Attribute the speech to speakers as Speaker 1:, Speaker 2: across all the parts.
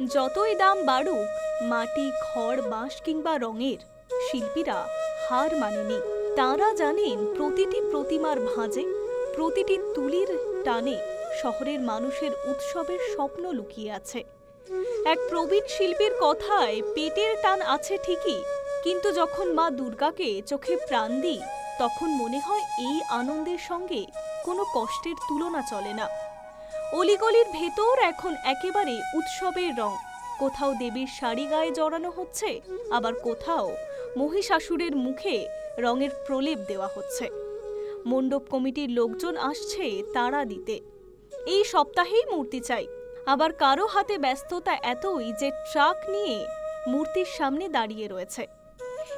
Speaker 1: যতই দাম বাড়ুক, মাটি, খড়, বাঁশ কিংবা রঙের, শিল্পীরা হার মানেনি। তাঁরা জানেন প্রতিটি প্রতিমার ভাঁজে, প্রতিটি তুলির টানে শহরের মানুষের উৎসবের স্বপ্ন লুকিয়ে আছে। এক প্রবীণ শিল্পীর কথায়, পেটের টান আছে ঠিকই, কিন্তু যখন মা দুর্গাকে চোখে প্রাণ দিই, তখন মনে হয় এই আনন্দের সঙ্গে কোনো কষ্টের তুলনা চলে না। অলিগলির ভেতর এখন একেবারে উৎসবের রং। কোথাও দেবীর শাড়ি গায়ে জড়ানো হচ্ছে, আবার কোথাও মহিষাসুরের মুখে রঙের প্রলেপ দেওয়া হচ্ছে। মণ্ডপ কমিটির লোকজন আসছে তাড়া দিতে, এই সপ্তাহেই মূর্তি চাই। আবার কারো হাতে ব্যস্ততা এতই যে ট্রাক নিয়ে মূর্তির সামনে দাঁড়িয়ে রয়েছে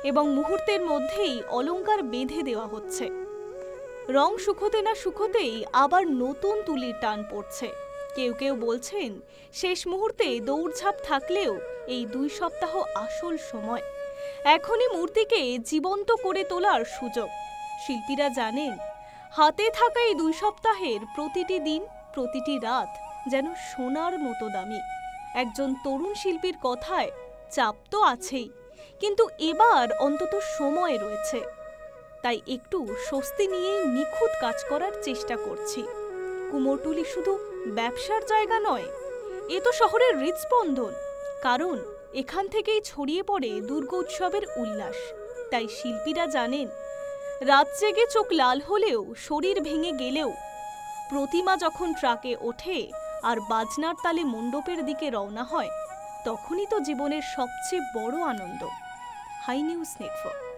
Speaker 1: এবং মুহূর্তের মধ্যেই অলংকার বেঁধে দেওয়া হচ্ছে। রং শুকোতে না শুকোতেই আবার নতুন তুলির টান পড়ছে। কেউ কেউ বলছেন শেষ মুহূর্তে দৌড়ঝাঁপ থাকলেও এই 2 সপ্তাহ আসল সময়। এখনই মূর্তিকে জীবন্ত করে তোলার সুযোগ। শিল্পীরা জানেন হাতে থাকা এই 2 সপ্তাহের প্রতিটি দিন, প্রতিটি রাত যেন সোনার মতো দামি। একজন তরুণ শিল্পীর কথায় চাপ তো আছেই, কিন্তু এবার অন্তত সময় রয়েছে। তাই একটু স্বস্তি নিয়েই নিখুঁত কাজ করার চেষ্টা করছি। কুমোরটুলি শুধু ব্যবসার জায়গা নয়, এ তো শহরের হৃদস্পন্দন। কারণ এখান থেকেই ছড়িয়ে পড়ে দুর্গোৎসবের উল্লাস। তাই শিল্পীরা জানেন রাত জেগে চোখ লাল হলেও, শরীর ভেঙে গেলেও, প্রতিমা যখন ট্রাকে ওঠে আর বাজনার তালে মণ্ডপের দিকে রওনা হয়, তখনই তো জীবনের সবচেয়ে বড় আনন্দ। High news network.